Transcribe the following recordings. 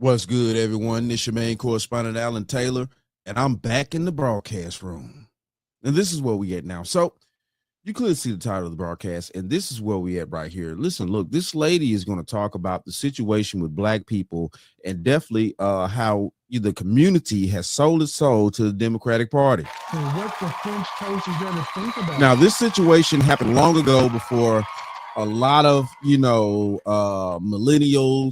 What's good, everyone? This your main correspondent, Alan Taylor, and I'm back in the broadcast room. And this is where we at now. So you clearly see the title of the broadcast, and this is where we at right here. Listen, look, this lady is going to talk about the situation with black people and definitely how the community has sold its soul to the Democratic Party. And what the French toast is there to think about? Now, this situation happened long ago before a lot of millennials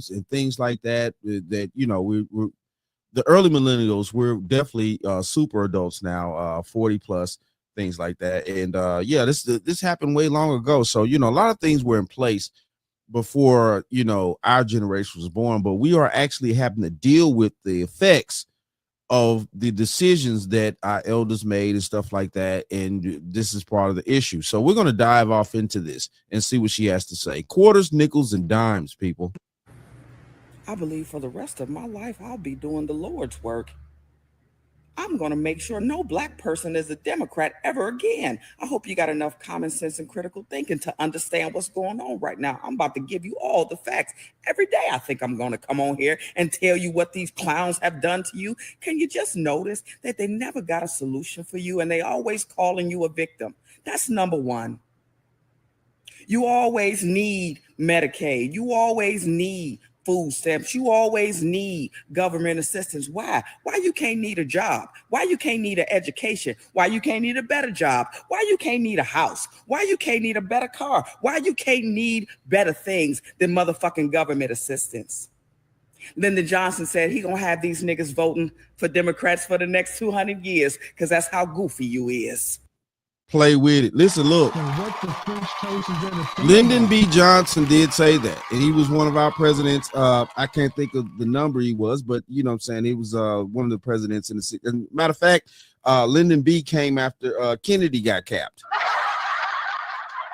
and things like that we're the early millennials. We're definitely super adults now, 40 plus, things like that. And this happened way long ago. So a lot of things were in place before our generation was born, but we are actually having to deal with the effects of the decisions that our elders made and stuff like that. And this is part of the issue. So we're going to dive off into this and see what she has to say. Quarters, nickels, and dimes, people. I believe for the rest of my life, I'll be doing the Lord's work. I'm going to make sure no black person is a Democrat ever again. I hope you got enough common sense and critical thinking to understand what's going on right now. I'm about to give you all the facts. Every day I think I'm going to come on here and tell you what these clowns have done to you. Can you just notice that they never got a solution for you and they always calling you a victim? That's number one. You always need Medicaid. You always need food stamps. You always need government assistance. Why? Why you can't need a job? Why you can't need an education? Why you can't need a better job? Why you can't need a house? Why you can't need a better car? Why you can't need better things than motherfucking government assistance? Lyndon Johnson said he gonna have these niggas voting for Democrats for the next 200 years because that's how goofy you is. Play with it. Listen, look. And what the French toast is there to think Lyndon about? B. Johnson did say that, and he was one of our presidents. I can't think of the number he was, but you know what I'm saying, he was one of the presidents in the city. And matter of fact, Lyndon B. came after Kennedy got capped.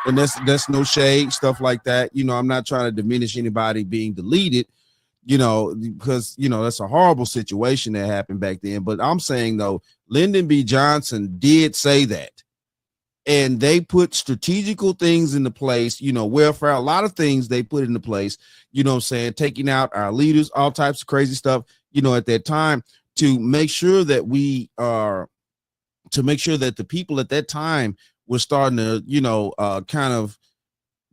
And that's no shade, stuff like that. I'm not trying to diminish anybody being deleted, because that's a horrible situation that happened back then. But I'm saying though, Lyndon B. Johnson did say that. And they put strategical things into place, welfare, a lot of things they put into place, taking out our leaders, all types of crazy stuff, at that time to make sure that the people at that time were starting to, kind of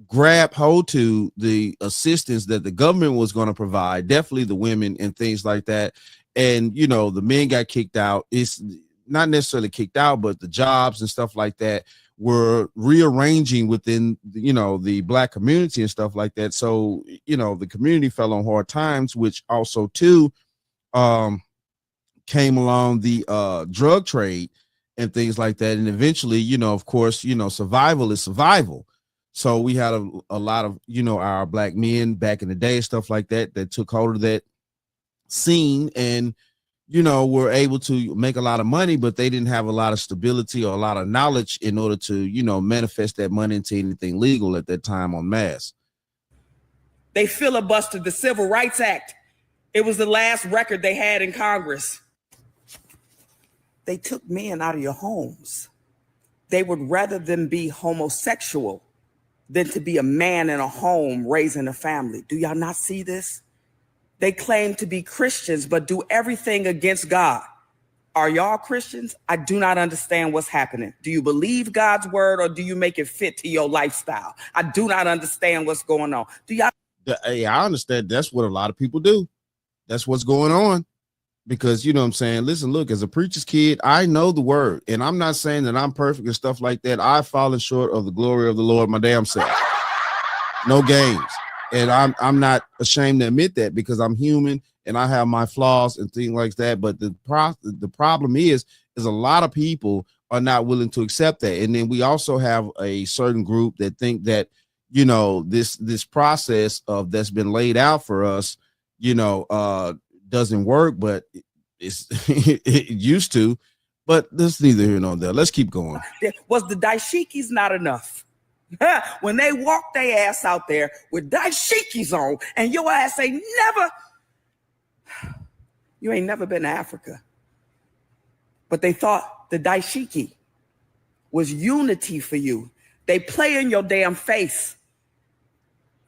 grab hold to the assistance that the government was going to provide, definitely the women and things like that. And, the men got kicked out. It's not necessarily kicked out, but the jobs and stuff like that were rearranging within the black community and stuff like that. So the community fell on hard times, which also too came along the drug trade and things like that. And eventually, of course, survival is survival. So we had a lot of our black men back in the day, stuff like that took hold of that scene and were able to make a lot of money, but they didn't have a lot of stability or a lot of knowledge in order to, manifest that money into anything legal at that time en masse. They filibustered the Civil Rights Act. It was the last record they had in Congress. They took men out of your homes. They would rather them be homosexual than to be a man in a home raising a family. Do y'all not see this? They claim to be Christians, but do everything against God. Are y'all Christians? I do not understand what's happening. Do you believe God's word or do you make it fit to your lifestyle? I do not understand what's going on. Do y'all? Hey, I understand that's what a lot of people do. That's what's going on. Because, what I'm saying, listen, look, as a preacher's kid, I know the word. And I'm not saying that I'm perfect and stuff like that. I've fallen short of the glory of the Lord my damn self. No games. And I'm not ashamed to admit that because I'm human and I have my flaws and things like that. But the problem is a lot of people are not willing to accept that. And then we also have a certain group that think that, this process of that's been laid out for us, doesn't work, but it's it used to. But that's neither here nor there. Let's keep going. Was the dashikis not enough? When they walk their ass out there with dashikis on and your ass ain't never been to Africa. But they thought the dashiki was unity for you. They play in your damn face.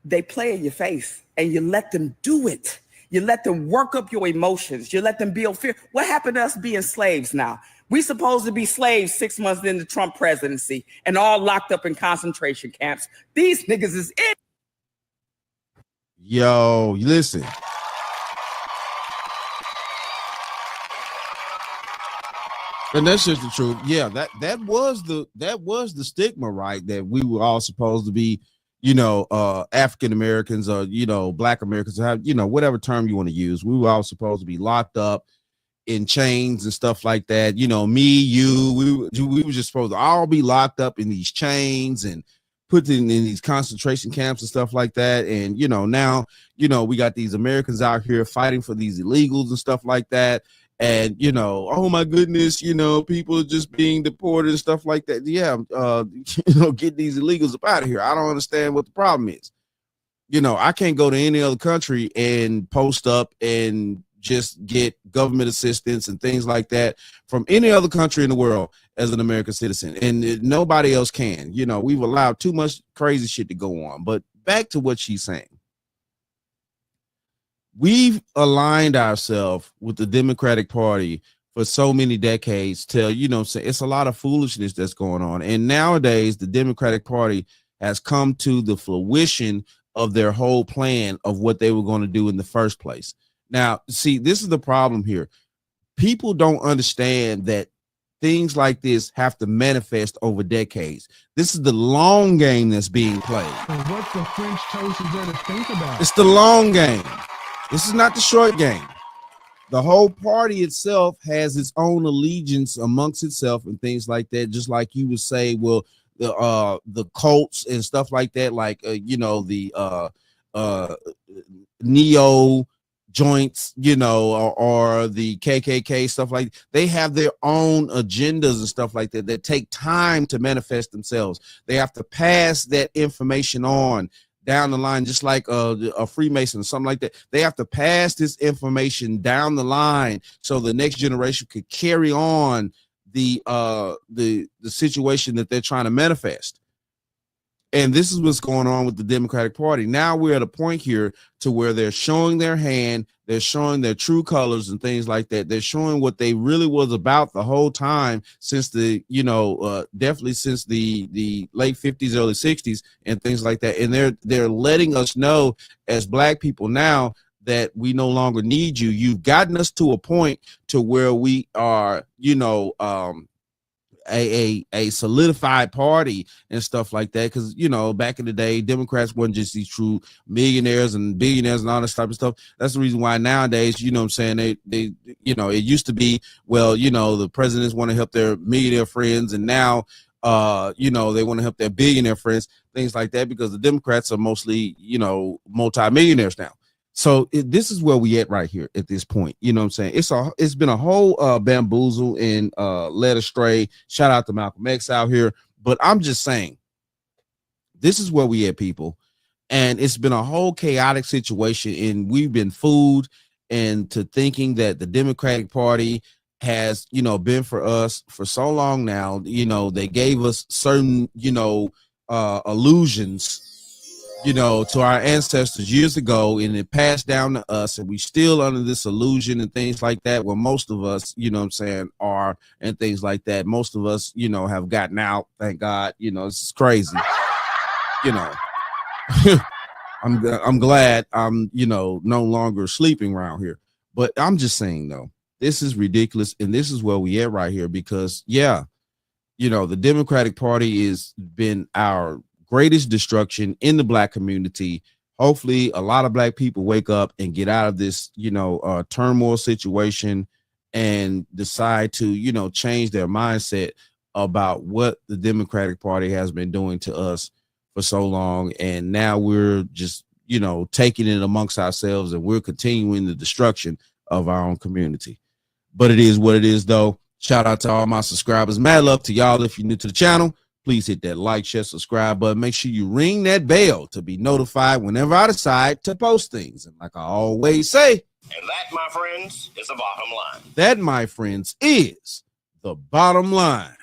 They play in your face and you let them do it. You let them work up your emotions. You let them build fear. What happened to us being slaves now? We supposed to be slaves 6 months into the Trump presidency and all locked up in concentration camps. These niggas is it. Yo, listen. And that's just the truth. Yeah, that was the stigma, right? That we were all supposed to be, African Americans or Black Americans, have whatever term you want to use. We were all supposed to be locked up in chains and stuff like that. Me, you, we were just supposed to all be locked up in these chains and put in these concentration camps and stuff like that. And now we got these Americans out here fighting for these illegals and stuff like that. And oh my goodness, people are just being deported and stuff like that. Yeah, get these illegals up out of here. I don't understand what the problem is. I can't go to any other country and post up and just get government assistance and things like that from any other country in the world as an American citizen, and nobody else can. We've allowed too much crazy shit to go on. But back to what she's saying. We've aligned ourselves with the Democratic Party for so many decades till, it's a lot of foolishness that's going on. And nowadays, the Democratic Party has come to the fruition of their whole plan of what they were going to do in the first place. Now, see, this is the problem here. People don't understand that things like this have to manifest over decades. This is the long game that's being played. And what the French toast is there to think about? It's the long game. This is not the short game. The whole party itself has its own allegiance amongst itself and things like that. Just like you would say, well, the cults and stuff like that, like the neo joints, or the KKK, stuff like that. They have their own agendas and stuff like that take time to manifest themselves. They have to pass that information on down the line, just like a Freemason or something like that. They have to pass this information down the line so the next generation could carry on the situation that they're trying to manifest. And this is what's going on with the Democratic Party. Now we're at a point here to where they're showing their hand, they're showing their true colors and things like that. They're showing what they really was about the whole time since definitely since the late 50s, early 60s and things like that. And they're letting us know as Black people now that we no longer need you. You've gotten us to a point to where we are, a solidified party and stuff like that, because back in the day, Democrats weren't just these true millionaires and billionaires and all this type of stuff. That's the reason why nowadays, they it used to be, well, the presidents want to help their millionaire friends, and now they want to help their billionaire friends, things like that, because the Democrats are mostly multi-millionaires now. So this is where we at right here at this point. It's been a whole bamboozle and led astray. Shout out to Malcolm X out here. But I'm just saying, this is where we at, people. And it's been a whole chaotic situation, and we've been fooled into thinking that the Democratic Party has, been for us for so long now. They gave us certain, illusions, to our ancestors years ago, and it passed down to us, and we still under this illusion and things like that, where most of us, are, and things like that. Most of us, have gotten out, thank God. It's crazy. I'm glad I'm, no longer sleeping around here. But I'm just saying, though, this is ridiculous, and this is where we at right here, because the Democratic Party has been our greatest destruction in the Black community. Hopefully a lot of Black people wake up and get out of this, turmoil situation and decide to, change their mindset about what the Democratic Party has been doing to us for so long. And now we're just, taking it amongst ourselves, and we're continuing the destruction of our own community. But it is what it is, though. Shout out to all my subscribers. Mad love to y'all. If you're new to the channel, please hit that like, share, subscribe button. Make sure you ring that bell to be notified whenever I decide to post things. And like I always say, and that, my friends, is the bottom line. That, my friends, is the bottom line.